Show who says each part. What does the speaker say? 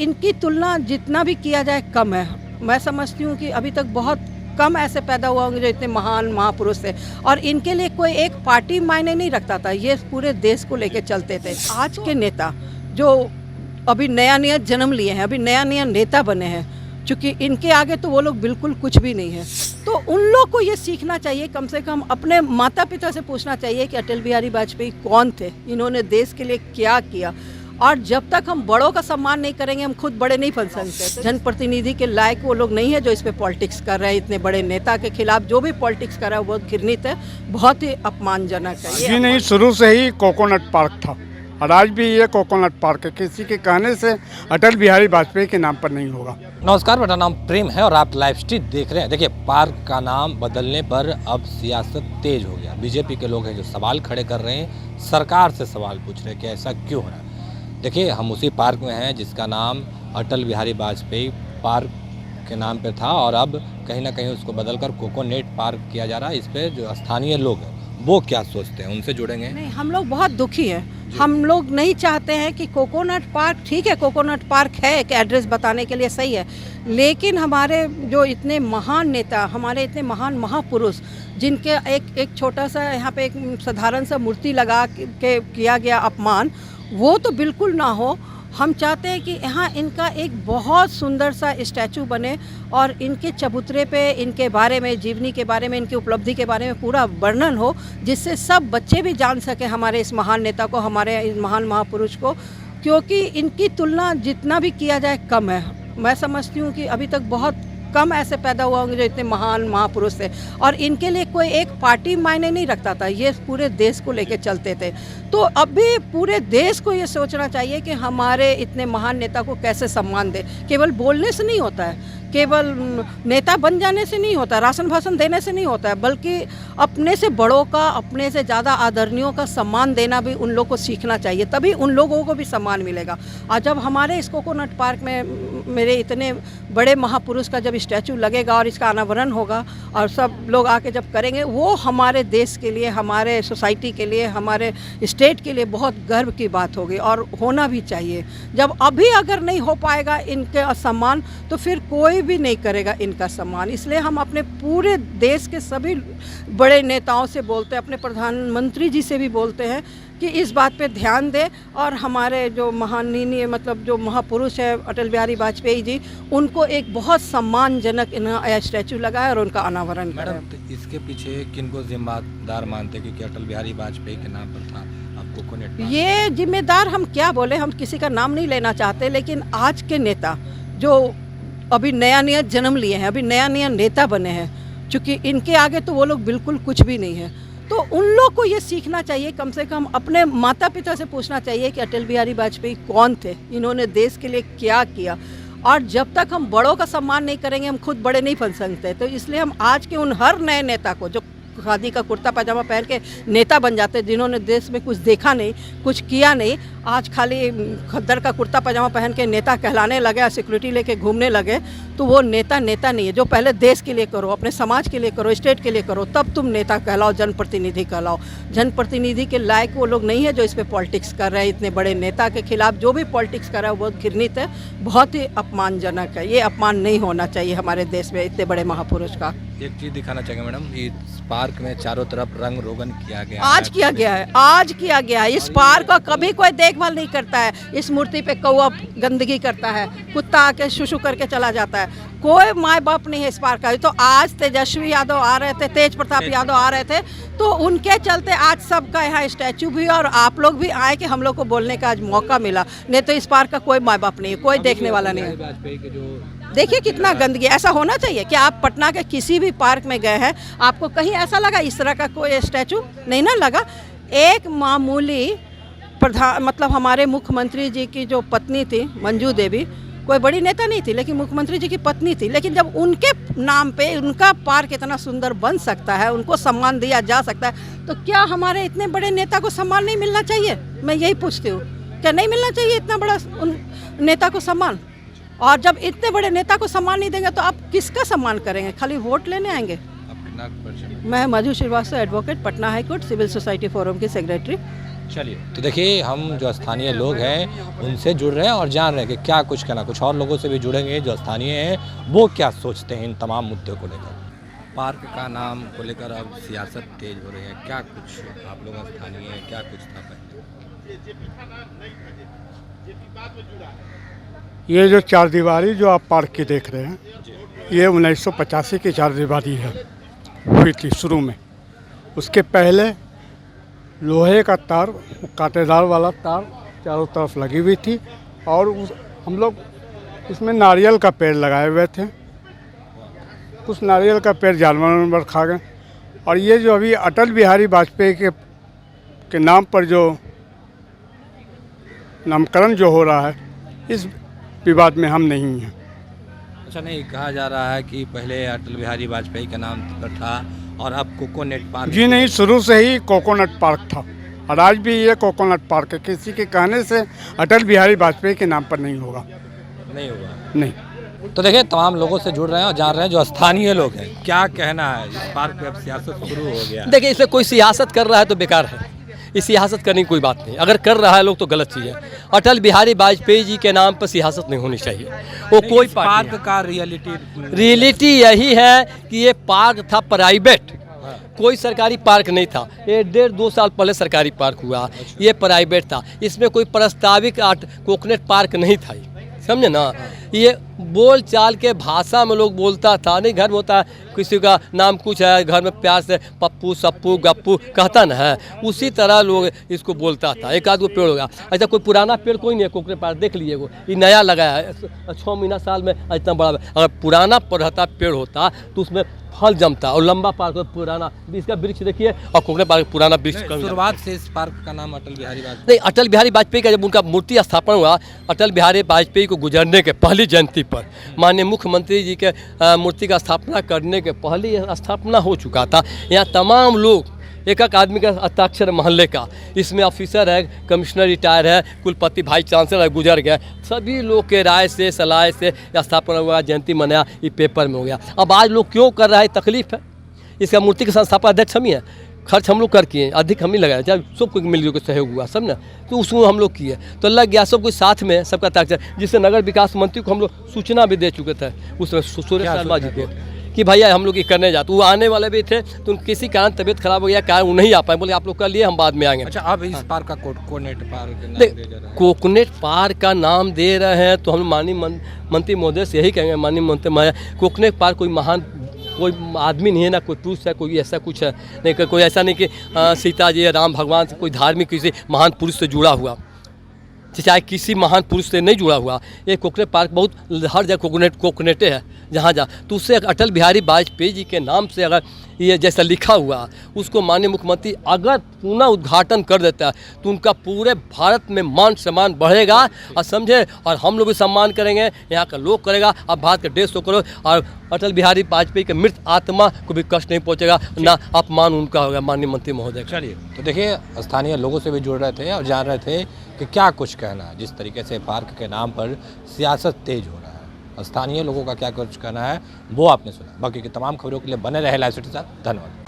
Speaker 1: इनकी तुलना जितना भी किया जाए कम है। मैं समझती हूँ कि अभी तक बहुत कम ऐसे पैदा हुआ होंगे जो इतने महान महापुरुष थे, और इनके लिए कोई एक पार्टी मायने नहीं रखता था, ये पूरे देश को लेकर चलते थे। आज के नेता जो अभी नया नया जन्म लिए हैं, अभी नया नया नेता बने हैं, क्योंकि इनके आगे तो वो लोग बिल्कुल कुछ भी नहीं है, तो उन लोग को ये सीखना चाहिए, कम से कम अपने माता पिता से पूछना चाहिए कि अटल बिहारी वाजपेयी कौन थे, इन्होंने देश के लिए क्या किया। और जब तक हम बड़ों का सम्मान नहीं करेंगे, हम खुद बड़े नहीं बन सकते। जनप्रतिनिधि के लायक वो लोग नहीं है जो इस पे पॉलिटिक्स कर रहे हैं। इतने बड़े नेता के खिलाफ जो भी पॉलिटिक्स कर रहा है वो घृणित है, बहुत ही अपमानजनक है।
Speaker 2: ये नहीं, शुरू से ही कोकोनट पार्क था और आज भी ये कोकोनट पार्क है। किसी के कहने से अटल बिहारी वाजपेयी के नाम पर नहीं होगा।
Speaker 3: नमस्कार, मेरा नाम प्रेम है और आप लाइव स्ट्रीट देख रहे हैं। देखिए, पार्क का नाम बदलने पर अब सियासत तेज हो गया। बीजेपी के लोग हैं जो सवाल खड़े कर रहे हैं, सरकार से सवाल पूछ रहे हैं कि ऐसा क्यों हो रहा है। देखिए, हम उसी पार्क में हैं जिसका नाम अटल बिहारी वाजपेयी पार्क के नाम पे था और अब कहीं ना कहीं उसको बदलकर कोकोनेट पार्क किया जा रहा है। इस पे जो स्थानीय लोग हैं वो क्या सोचते हैं, उनसे जुड़ेंगे।
Speaker 1: नहीं, हम लोग बहुत दुखी हैं। हम लोग नहीं चाहते हैं कि कोकोनट पार्क, ठीक है कोकोनट पार्क है एक एड्रेस बताने के लिए सही है, लेकिन हमारे जो इतने महान नेता, हमारे इतने महान महापुरुष जिनके एक छोटा सा यहाँ पे एक साधारण सा मूर्ति लगा के किया गया अपमान, वो तो बिल्कुल ना हो। हम चाहते हैं कि यहाँ इनका एक बहुत सुंदर सा स्टैचू बने और इनके चबूतरे पे इनके बारे में, जीवनी के बारे में, इनकी उपलब्धि के बारे में पूरा वर्णन हो, जिससे सब बच्चे भी जान सके हमारे इस महान नेता को, हमारे इस महान महापुरुष को, क्योंकि इनकी तुलना जितना भी किया जाए कम है। मैं समझती हूँ कि अभी तक बहुत कम ऐसे पैदा हुआ होंगे जो इतने महान महापुरुष थे, और इनके लिए कोई एक पार्टी मायने नहीं रखता था, ये पूरे देश को लेकर चलते थे। तो अभी पूरे देश को ये सोचना चाहिए कि हमारे इतने महान नेता को कैसे सम्मान दे। केवल बोलने से नहीं होता है, केवल नेता बन जाने से नहीं होता है, राशन भाषण देने से नहीं होता है, बल्कि अपने से बड़ों का, अपने से ज़्यादा आदरणीयों का सम्मान देना भी उन लोगों को सीखना चाहिए, तभी उन लोगों को भी सम्मान मिलेगा। और जब हमारे इस कोकोनट पार्क में मेरे इतने बड़े महापुरुष का जब स्टैचू लगेगा और इसका अनावरण होगा और सब लोग आके जब करेंगे, वो हमारे देश के लिए, हमारे सोसाइटी के लिए, हमारे स्टेट के लिए बहुत गर्व की बात होगी और होना भी चाहिए। जब अभी अगर नहीं हो पाएगा इनका सम्मान, तो फिर कोई भी नहीं करेगा इनका सम्मान। इसलिए हम अपने पूरे देश के सभी बड़े नेताओं से बोलते हैं, अपने प्रधानमंत्री जी से भी बोलते हैं कि इस बात पे ध्यान दें और हमारे जो महानीय मतलब जो महापुरुष है अटल बिहारी वाजपेयी जी, उनको एक बहुत सम्मानजनक स्टैचू लगाए और उनका अनावरण करें।
Speaker 3: मैडम, तो इसके पीछे किनको जिम्मेदार मानते हैं कि अटल बिहारी वाजपेयी के नाम पर था अब कोकोनट?
Speaker 1: ये जिम्मेदार हम क्या बोले, हम किसी का नाम नहीं लेना चाहते, लेकिन आज के नेता जो अभी नया नया जन्म लिए हैं, अभी नया नया नेता बने हैं, क्योंकि इनके आगे तो वो लोग बिल्कुल कुछ भी नहीं है, तो उन लोग को ये सीखना चाहिए, कम से कम अपने माता पिता से पूछना चाहिए कि अटल बिहारी वाजपेयी कौन थे, इन्होंने देश के लिए क्या किया। और जब तक हम बड़ों का सम्मान नहीं करेंगे, हम खुद बड़े नहीं बन सकते। तो इसलिए हम आज के उन हर नए नेता को जो खादी का कुर्ता पैजामा पहन के नेता बन जाते हैं, जिन्होंने देश में कुछ देखा नहीं, कुछ किया नहीं, आज खाली खद्दर का कुर्ता पैजामा पहन के नेता कहलाने लगे, सिक्योरिटी लेके घूमने लगे, तो वो नेता नहीं है। जो पहले देश के लिए करो, अपने समाज के लिए करो, स्टेट के लिए करो, तब तुम नेता कहलाओ, जनप्रतिनिधि कहलाओ। जनप्रतिनिधि के लायक वो लोग नहीं है जो इस पे पॉलिटिक्स कर रहे हैं। इतने बड़े नेता के खिलाफ जो भी पॉलिटिक्स कर रहा है वो घृणित है, बहुत ही अपमानजनक है। ये अपमान नहीं होना चाहिए हमारे देश में इतने बड़े महापुरुष का।
Speaker 3: एक चीज दिखाना चाहेंगे मैडम, इस पार्क में चारों तरफ रंग रोगन किया गया
Speaker 1: आज किया गया है, आज किया गया है। इस पार्क का कभी कोई देखभाल नहीं करता है। इस मूर्ति पे कौवा गंदगी करता है, कुत्ता आके शुशु करके चला जाता है, कोई माँ बाप नहीं है इस पार्क का। तो आज तेजस्वी यादव आ रहे थे, तेज प्रताप यादव आ रहे थे, तो उनके चलते आज सबका यहाँ स्टैचू भी है और आप लोग भी आए कि हम लोग को बोलने का आज मौका मिला। नहीं तो इस पार्क का कोई माँ बाप नहीं है, कोई देखने वाला नहीं है। देखिए कितना गंदगी, ऐसा होना चाहिए कि आप पटना के किसी भी पार्क में गए हैं, आपको कहीं ऐसा लगा इस तरह का कोई स्टैचू नहीं ना लगा। एक मामूली मतलब हमारे मुख्यमंत्री जी की जो पत्नी थी मंजू देवी, कोई बड़ी नेता नहीं थी लेकिन मुख्यमंत्री जी की पत्नी थी, लेकिन जब उनके नाम पे उनका पार्क इतना सुंदर बन सकता है, उनको सम्मान दिया जा सकता है, तो क्या हमारे इतने बड़े नेता को सम्मान नहीं मिलना चाहिए? मैं यही पूछती हूँ, क्या नहीं मिलना चाहिए इतना बड़ा नेता को सम्मान? और जब इतने बड़े नेता को सम्मान नहीं देंगे तो आप किसका सम्मान करेंगे? खाली वोट लेने आएंगे? मैं Madhu Srivastava, advocate, Patna high court civil society forum की सेक्रेटरी।
Speaker 3: चलिए, तो देखिए हम जो स्थानीय लोग हैं उनसे जुड़ रहे हैं और जान रहे हैं कि क्या कुछ कहना, कुछ और लोगों से भी जुड़ेंगे जो स्थानीय हैं वो क्या सोचते हैं इन तमाम मुद्दों को लेकर। पार्क का नाम को लेकर अब सियासत तेज हो रही है, क्या कुछ आप लोग स्थानीय हैं, क्या कुछ था पहले?
Speaker 2: ये जो चारदीवारी जो आप पार्क की देख रहे हैं, ये 1985 की चारदीवारी है, हुई थी शुरू में। उसके पहले लोहे का तार, कांटेदार वाला तार चारों तरफ लगी हुई थी और हम लोग इसमें नारियल का पेड़ लगाए हुए थे। कुछ नारियल का पेड़ जानवर खा गए। और ये जो अभी अटल बिहारी वाजपेयी के नाम पर जो नामकरण जो हो रहा है, इस विवाद में हम नहीं हैं।
Speaker 3: अच्छा, नहीं कहा जा रहा है कि पहले अटल बिहारी वाजपेयी का नाम पर था और अब कोकोनट पार्क।
Speaker 2: जी नहीं, शुरू से ही कोकोनट पार्क था और आज भी ये कोकोनट पार्क है। किसी के कहने से अटल बिहारी वाजपेयी के नाम पर नहीं होगा,
Speaker 3: नहीं होगा।
Speaker 2: नहीं।
Speaker 3: तो देखिए तमाम लोगों से जुड़ रहे हैं और जान रहे हैं जो स्थानीय लोग हैं क्या कहना है। इस पार्क पे अब सियासत शुरू हो गया है।
Speaker 4: देखिए, इसमें कोई सियासत कर रहा है तो बेकार है, इस सियासत करने की कोई बात नहीं। अगर कर रहा है लोग तो गलत चीज़ है। अटल बिहारी वाजपेयी जी के नाम पर सियासत नहीं होनी चाहिए। वो कोई
Speaker 3: इस
Speaker 4: पार्टी
Speaker 3: पार्क का
Speaker 4: रियलिटी यही है कि ये पार्क था प्राइवेट, कोई सरकारी पार्क नहीं था। ये 1.5-2 साल पहले सरकारी पार्क हुआ, ये प्राइवेट था। इसमें कोई प्रस्ताविक कोकोनट पार्क नहीं था, समझे ना। ये बोल चाल के भाषा में लोग बोलता था, नहीं घर में होता है किसी का नाम कुछ है, घर में प्यार से पप्पू सप्पू गप्पू कहता ना है, उसी तरह लोग इसको बोलता था। एक आध गो पेड़ होगा, ऐसा कोई पुराना पेड़ कोई नहीं है कोकोनट पार्क, देख लीजिए वो ये नया लगाया है 6 महीना साल में इतना बड़ा। अगर पुराना रहता पेड़ होता तो उसमें फल जमता और लंबा पार्क पुराना, इसका वृक्ष देखिए और कोकोनट पार्क पुराना वृक्ष।
Speaker 3: शुरुआत से इस पार्क का नाम अटल बिहारी वाजपेयी
Speaker 4: नहीं, अटल बिहारी वाजपेयी का जब उनका मूर्ति स्थापना हुआ, अटल बिहारी वाजपेयी को गुजरने के पहली जयंती पर माननीय मुख्यमंत्री जी के मूर्ति का स्थापना करने के पहले यह स्थापना हो चुका था। यहाँ तमाम लोग, एक एक आदमी का हस्ताक्षर मोहल्ले का, इसमें ऑफिसर है, कमिश्नर रिटायर है, कुलपति भाई चांसलर गुजर गए, सभी लोग के राय से सलाह से स्थापना हुआ, जयंती मनाया, ये पेपर में हो गया। अब आज लोग क्यों कर रहा है, तकलीफ है। इसका मूर्ति के संस्थापक अध्यक्ष हम ही है, खर्च हम लोग कर किए, अधिक हम ही लगाए, चाहे सबको मिलजुल के सहयोग हुआ सब ना, तो उसमें हम लोग किए तो लग गया सब कुछ साथ में, सबका ताकत। जिससे नगर विकास मंत्री को हम लोग सूचना भी दे चुके थे उसमें, सुरेश शर्मा जी को, कि भैया हम लोग ये करने जाते, वो आने वाले भी थे तो किसी कारण तबीयत खराब हो गया, कारण वो नहीं आ पाए, बोले आप लोग कर लिए, हम बाद में आएंगे।
Speaker 3: अच्छा, अब इस पार्क का कोकोनट पार्क
Speaker 4: कोकोनट पार्क का नाम दे रहे हैं तो हम माननीय मंत्री महोदय से यही कहेंगे, माननीय मंत्री महोदय, कोकोनट पार्क कोई महान कोई आदमी नहीं है ना, कोई पुरुष है, कोई ऐसा कुछ है नहीं, कोई ऐसा नहीं कि सीता जी राम भगवान से कोई धार्मिक किसी महान पुरुष से जुड़ा हुआ, चाहे किसी महान पुरुष से नहीं जुड़ा हुआ। ये कोकोनट पार्क बहुत हर जगह कोकोनटे है जहाँ जा, तो उससे अटल बिहारी वाजपेयी जी के नाम से अगर ये जैसा लिखा हुआ उसको माननीय मुख्यमंत्री अगर पुनः उद्घाटन कर देता है तो उनका पूरे भारत में मान सम्मान बढ़ेगा और समझे, और हम लोग भी सम्मान करेंगे, यहाँ का लोग करेगा। अब भारत का देश तो करो, और अटल बिहारी वाजपेयी के मृत आत्मा को भी कष्ट नहीं पहुँचेगा, ना अपमान उनका होगा माननीय मंत्री महोदय।
Speaker 3: चलिए, तो देखिए स्थानीय लोगों से भी जुड़ रहे थे और जान रहे थे कि क्या कुछ कहना है। जिस तरीके से पार्क के नाम पर सियासत तेज हो रहा है, स्थानीय लोगों का क्या कुछ कहना है वो आपने सुना। बाकी की तमाम खबरों के लिए बने रहे लाइव सिटी के साथ। धन्यवाद।